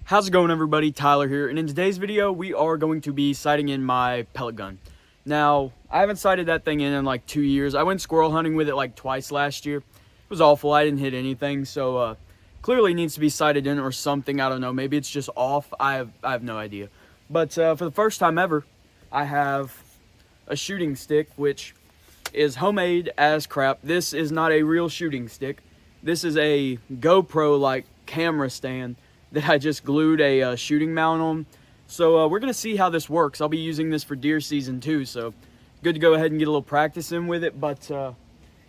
How's it going, everybody? Tyler here, and in today's video we are going to be sighting in my pellet gun. Now, I haven't sighted that thing in like 2 years. I went squirrel hunting with it like twice last year. It was awful. I didn't hit anything, so clearly needs to be sighted in or something. I don't know, maybe it's just off. I have no idea. But for the first time ever, I have a shooting stick, which is homemade as crap. This is not a real shooting stick. This is a GoPro like camera stand that I just glued a shooting mount on. So we're gonna see how this works. I'll be using this for deer season too, so good to go ahead and get a little practice in with it. But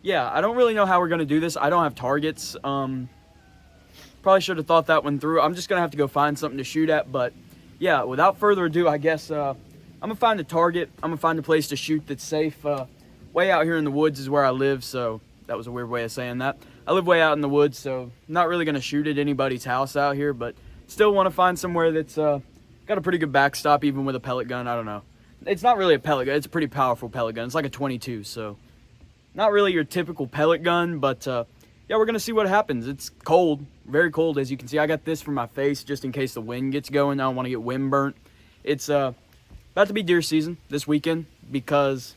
yeah, I don't really know how we're gonna do this. I don't have targets. Probably should have thought that one through. I'm just gonna have to go find something to shoot at. But yeah, without further ado, I guess I'm gonna find a target. I'm gonna find a place to shoot that's safe. Way out here in the woods is where I live, so that was a weird way of saying that. I live way out in the woods, so not really gonna shoot at anybody's house out here, but still want to find somewhere that's got a pretty good backstop, even with a pellet gun. I don't know. It's not really a pellet gun. It's a pretty powerful pellet gun. It's like a 22, so not really your typical pellet gun, but yeah, we're gonna see what happens. It's cold, very cold, as you can see. I got this for my face just in case the wind gets going. I don't want to get wind burnt. It's about to be deer season this weekend because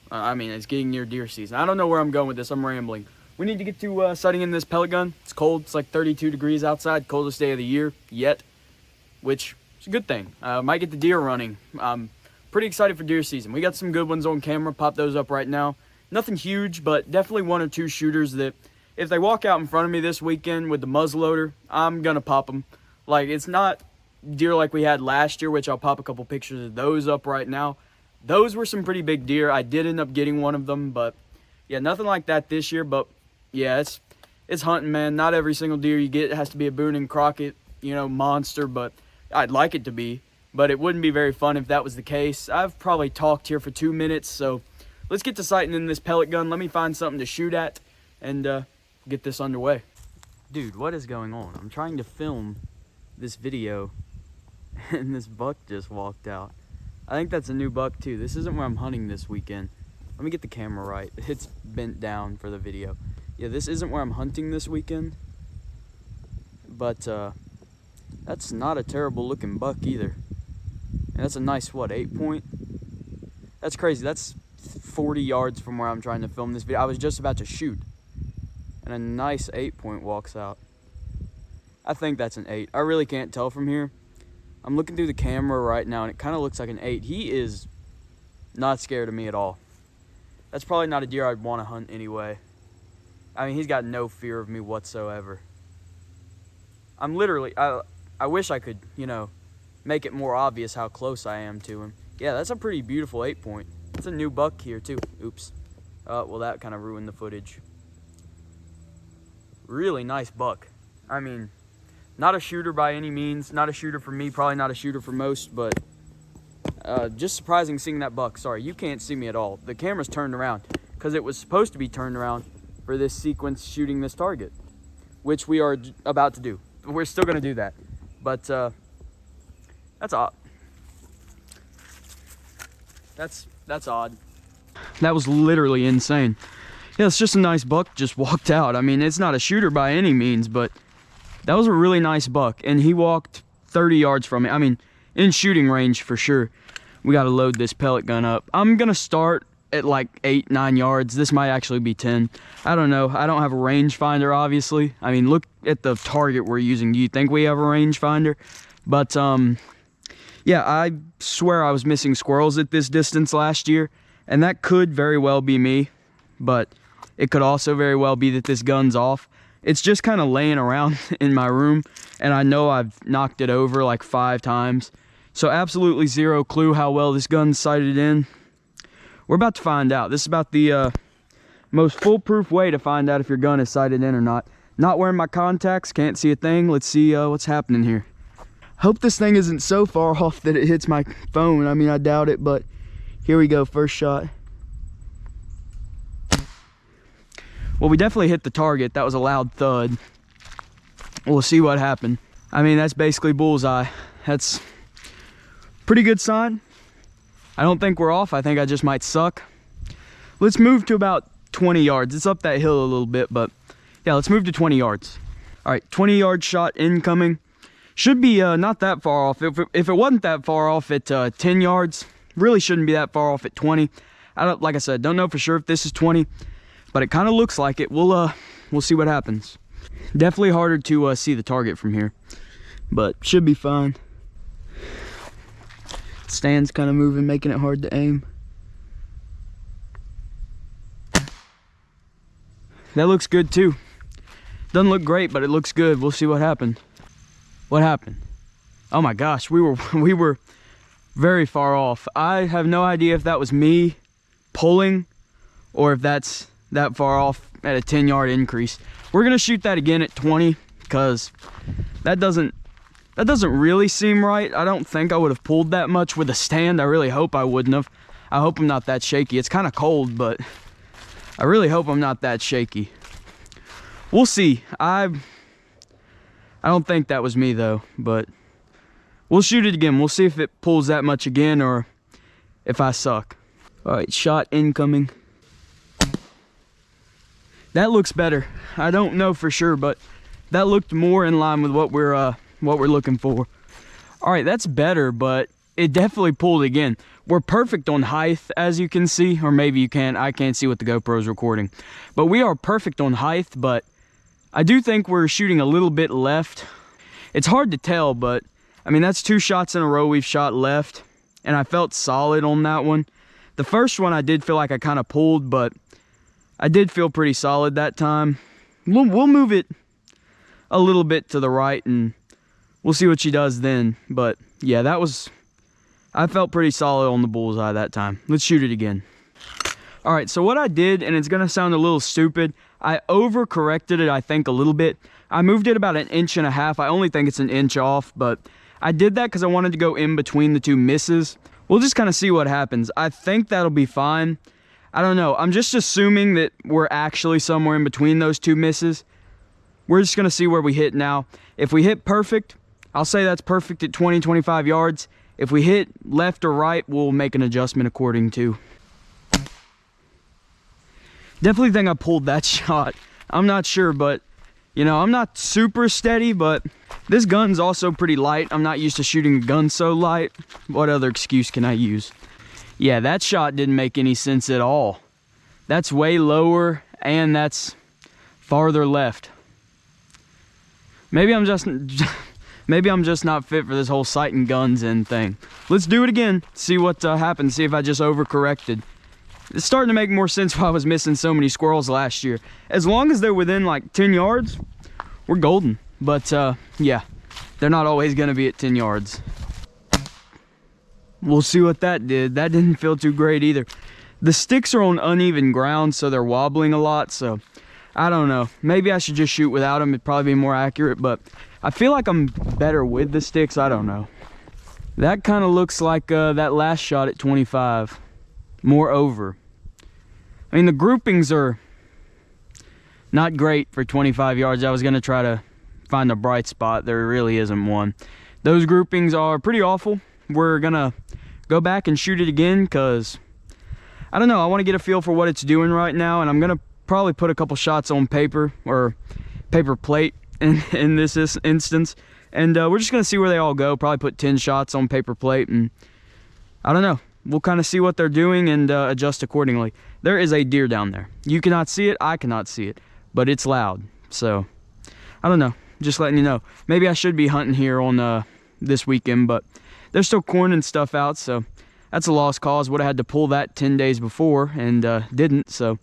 I mean, it's getting near deer season. I don't know where I'm going with this. I'm rambling. We need to get to sighting in this pellet gun. It's cold. It's like 32 degrees outside. Coldest day of the year yet, which is a good thing. Might get the deer running. I'm pretty excited for deer season. We got some good ones on camera. Pop those up right now. Nothing huge, but definitely one or two shooters that if they walk out in front of me this weekend with the muzzleloader, I'm going to pop them. Like, it's not deer like we had last year, which I'll pop a couple pictures of those up right now. Those were some pretty big deer. I did end up getting one of them, but yeah, nothing like that this year. But yeah, it's hunting, man. Not every single deer you get has to be a Boone and Crockett, you know, monster, but I'd like it to be. But it wouldn't be very fun if that was the case. I've probably talked here for 2 minutes, so let's get to sighting in this pellet gun. Let me find something to shoot at and get this underway. Dude, what is going on? I'm trying to film this video and this buck just walked out. I think that's a new buck too. This isn't where I'm hunting this weekend. Let me get the camera right. It's bent down for the video. Yeah, this isn't where I'm hunting this weekend. But that's not a terrible looking buck either. And that's a nice, what, 8-point? That's crazy. That's 40 yards from where I'm trying to film this video. I was just about to shoot. And a nice 8-point walks out. I think that's an 8. I really can't tell from here. I'm looking through the camera right now and it kind of looks like an 8. He is not scared of me at all. That's probably not a deer I'd want to hunt anyway. I mean, he's got no fear of me whatsoever. I'm literally, I wish I could, you know, make it more obvious how close I am to him. Yeah, that's a pretty beautiful 8-point. It's a new buck here too. Oops. Well, that kind of ruined the footage. Really nice buck. I mean, not a shooter by any means. Not a shooter for me, probably not a shooter for most, but just surprising seeing that buck. Sorry, you can't see me at all. The camera's turned around because it was supposed to be turned around for this sequence shooting this target, which we are about to do. We're still going to do that, but that's odd. That's odd. That was literally insane. Yeah, it's just a nice buck just walked out. I mean, it's not a shooter by any means, but that was a really nice buck, and he walked 30 yards from me. I mean, in shooting range for sure. We got to load this pellet gun up. I'm going to start at like 8-9 yards. This might actually be 10. I don't know. I don't have a rangefinder, obviously. I mean, look at the target we're using. Do you think we have a rangefinder? But yeah, I swear I was missing squirrels at this distance last year, and that could very well be me, but it could also very well be that this gun's off. It's just kind of laying around in my room, and I know I've knocked it over like 5 times. So absolutely zero clue how well this gun's sighted in. We're about to find out. This is about the most foolproof way to find out if your gun is sighted in or not. Not wearing my contacts, can't see a thing. Let's see what's happening here. Hope this thing isn't so far off that it hits my phone. I mean, I doubt it, but here we go, first shot. Well, we definitely hit the target. That was a loud thud. We'll see what happened. I mean, that's basically bullseye. That's pretty good sign. I don't think we're off. I think I just might suck. Let's move to about 20 yards. It's up that hill a little bit, but yeah, let's move to 20 yards. All right, 20-yard shot incoming. Should be not that far off. If it wasn't that far off at 10 yards, really shouldn't be that far off at 20. Like I said, don't know for sure if this is 20, but it kind of looks like it. We'll see what happens. Definitely harder to see the target from here, but should be fine. Stand's kind of moving, making it hard to aim. That looks good too. Doesn't look great, but it looks good. We'll see what happened. What happened? Oh my gosh, we were very far off. I have no idea if that was me pulling or if that's that far off at a 10-yard increase. We're gonna shoot that again at 20 because that doesn't really seem right. I don't think I would have pulled that much with a stand. I really hope I wouldn't have. I hope I'm not that shaky. It's kind of cold, but I really hope I'm not that shaky. We'll see. I don't think that was me though, but we'll shoot it again. We'll see if it pulls that much again or if I suck. All right, shot incoming. That looks better. I don't know for sure, but that looked more in line with what we're looking for. All right, that's better, but it definitely pulled again. We're perfect on height, as you can see, or maybe you can't. I can't see what the GoPro is recording, but we are perfect on height, but I do think we're shooting a little bit left. It's hard to tell, but I mean, that's 2 shots in a row we've shot left, and I felt solid on that one. The first one I did feel like I kind of pulled, but I did feel pretty solid that time. We'll move it a little bit to the right and we'll see what she does then. But yeah, I felt pretty solid on the bullseye that time. Let's shoot it again. All right, so what I did, and it's gonna sound a little stupid, I overcorrected it, I think, a little bit. I moved it about 1.5 inches. I only think it's 1 inch off, but I did that because I wanted to go in between the 2 misses. We'll just kind of see what happens. I think that'll be fine. I don't know. I'm just assuming that we're actually somewhere in between those 2 misses. We're just gonna see where we hit now. If we hit perfect, I'll say that's perfect at 20, 25 yards. If we hit left or right, we'll make an adjustment according to. Definitely think I pulled that shot. I'm not sure, but you know, I'm not super steady, but this gun's also pretty light. I'm not used to shooting a gun so light. What other excuse can I use? Yeah, that shot didn't make any sense at all. That's way lower and that's farther left. Maybe I'm just not fit for this whole sighting guns in thing. Let's do it again. See what happens. See if I just overcorrected. It's starting to make more sense why I was missing so many squirrels last year. As long as they're within like 10 yards, we're golden. But yeah, they're not always gonna be at 10 yards. We'll see what that did. That didn't feel too great either. The sticks are on uneven ground, so they're wobbling a lot, so I don't know. Maybe I should just shoot without them. It'd probably be more accurate, but I feel like I'm better with the sticks. I don't know. That kind of looks like that last shot at 25. More over. I mean, the groupings are not great for 25 yards. I was going to try to find a bright spot. There really isn't one. Those groupings are pretty awful. We're going to go back and shoot it again because, I don't know, I want to get a feel for what it's doing right now, and I'm going to probably put a couple shots on paper or paper plate in this instance, and we're just going to see where they all go. Probably put 10 shots on paper plate, and I don't know. We'll kind of see what they're doing and adjust accordingly. There is a deer down there. You cannot see it, I cannot see it, but it's loud. So, I don't know, just letting you know. Maybe I should be hunting here on this weekend, but there's still corn and stuff out, so that's a lost cause. Would have had to pull that 10 days before and didn't, so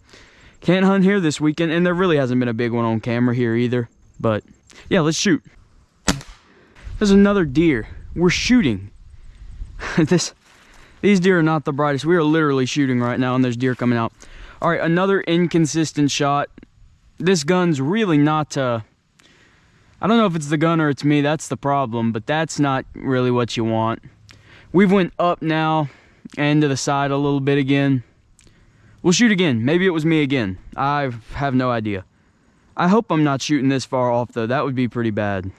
can't hunt here this weekend, and there really hasn't been a big one on camera here either. But yeah, let's shoot. There's another deer. We're shooting. These deer are not the brightest. We are literally shooting right now, and there's deer coming out. All right, another inconsistent shot. This gun's really not, I don't know if it's the gun or it's me, that's the problem, but that's not really what you want. We've went up now and to the side a little bit again. We'll shoot again. Maybe it was me again. I have no idea. I hope I'm not shooting this far off, though. That would be pretty bad.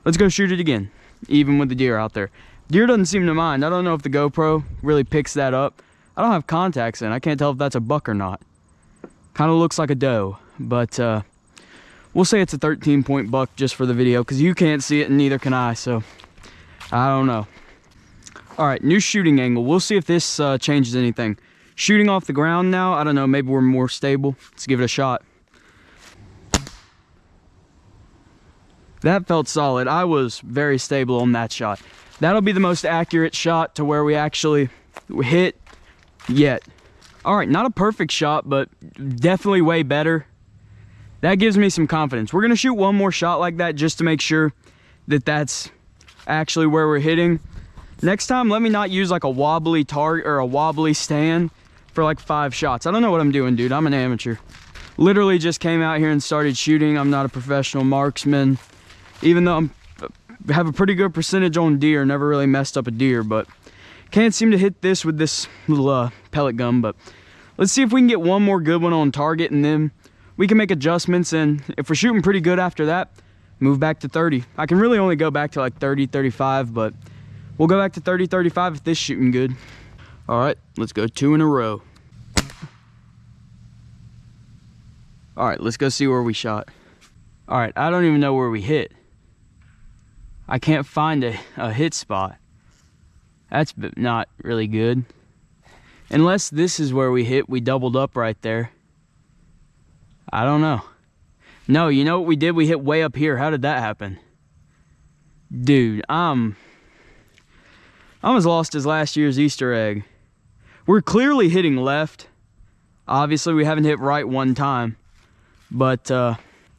Let's go shoot it again, even with the deer out there. Deer doesn't seem to mind. I don't know if the GoPro really picks that up. I don't have contacts in. I can't tell if that's a buck or not. Kind of looks like a doe, but We'll say it's a 13-point buck just for the video, because you can't see it and neither can I, so I don't know. All right, new shooting angle. We'll see if this changes anything. Shooting off the ground now, I don't know, maybe we're more stable. Let's give it a shot. That felt solid. I was very stable on that shot. That'll be the most accurate shot to where we actually hit yet. All right, not a perfect shot, but definitely way better. That gives me some confidence. We're gonna shoot one more shot like that just to make sure that that's actually where we're hitting. Next time, let me not use like a wobbly target or a wobbly stand for like 5 shots. I don't know what I'm doing, dude. I'm an amateur. Literally just came out here and started shooting. I'm not a professional marksman, even though I have a pretty good percentage on deer. Never really messed up a deer, but can't seem to hit this with this little pellet gun. But let's see if we can get one more good one on target, and then we can make adjustments. And if we're shooting pretty good after that, move back to 30. I can really only go back to like 30, 35, but we'll go back to 30, 35 if this shooting good. All right, let's go 2 in a row. All right, let's go see where we shot. All right, I don't even know where we hit. I can't find a hit spot. That's not really good. Unless this is where we hit, we doubled up right there. I don't know. No, you know what we did? We hit way up here. How did that happen? Dude, I'm as lost as last year's Easter egg. We're clearly hitting left. Obviously, we haven't hit right one time. But,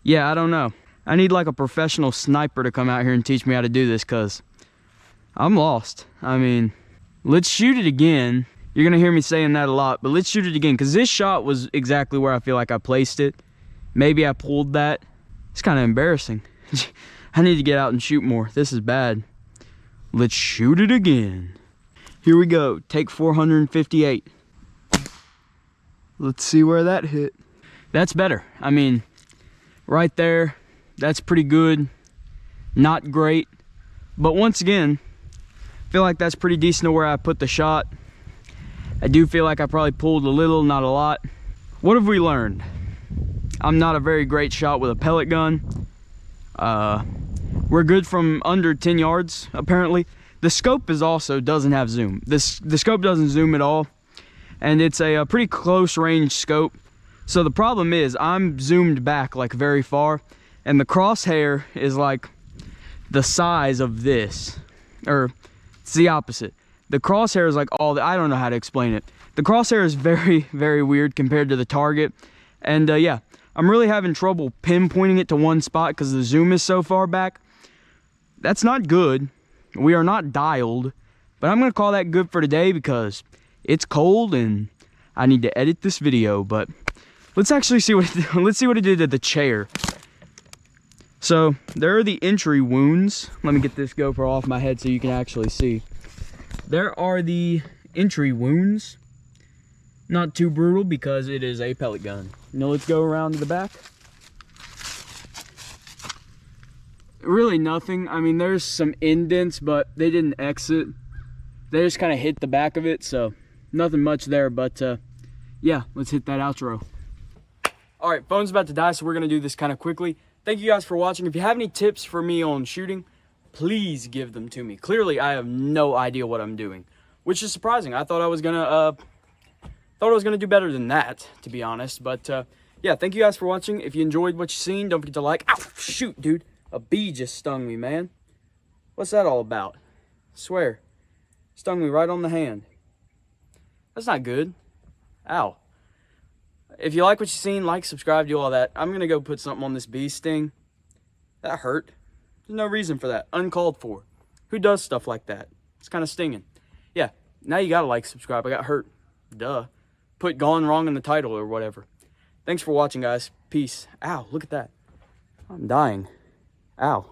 yeah, I don't know. I need like a professional sniper to come out here and teach me how to do this, because I'm lost. I mean, let's shoot it again. You're going to hear me saying that a lot, but let's shoot it again, because this shot was exactly where I feel like I placed it. Maybe I pulled that. It's kind of embarrassing. I need to get out and shoot more. This is bad. Let's shoot it again. Here we go. Take 458. Let's see where that hit. That's better. I mean, right there, that's pretty good. Not great. But once again, I feel like that's pretty decent to where I put the shot. I do feel like I probably pulled a little, not a lot. What have we learned? I'm not a very great shot with a pellet gun. We're good from under 10 yards, apparently. The scope doesn't have zoom. The scope doesn't zoom at all. And it's a pretty close range scope. So the problem is I'm zoomed back like very far, and the crosshair is like the size of this, or it's the opposite. The crosshair is like I don't know how to explain it. The crosshair is very, very weird compared to the target. And yeah, I'm really having trouble pinpointing it to one spot because the zoom is so far back. That's not good. We are not dialed, but I'm gonna call that good for today because it's cold and I need to edit this video. But let's actually see what let's see what it did to the chair. So there are the entry wounds. Let me get this GoPro off my head so you can actually see. There are the entry wounds. Not too brutal because it is a pellet gun. Now let's go around to the back. Really nothing. I mean, there's some indents, but they didn't exit. They just kind of hit the back of it, so nothing much there. But yeah, let's hit that outro. All right, phone's about to die, so we're gonna do this kind of quickly. Thank you guys for watching. If you have any tips for me on shooting, please give them to me. Clearly, I have no idea what I'm doing, which is surprising. I thought I was gonna do better than that, to be honest. But yeah, thank you guys for watching. If you enjoyed what you've seen, don't forget to like. Ow, shoot, dude. A bee just stung me, man. What's that all about? I swear. Stung me right on the hand. That's not good. Ow. If you like what you've seen, like, subscribe, do all that. I'm going to go put something on this bee sting. That hurt. There's no reason for that. Uncalled for. Who does stuff like that? It's kind of stinging. Yeah, now you got to like, subscribe. I got hurt. Duh. Put gone wrong in the title or whatever. Thanks for watching, guys. Peace. Ow, look at that. I'm dying. Ow.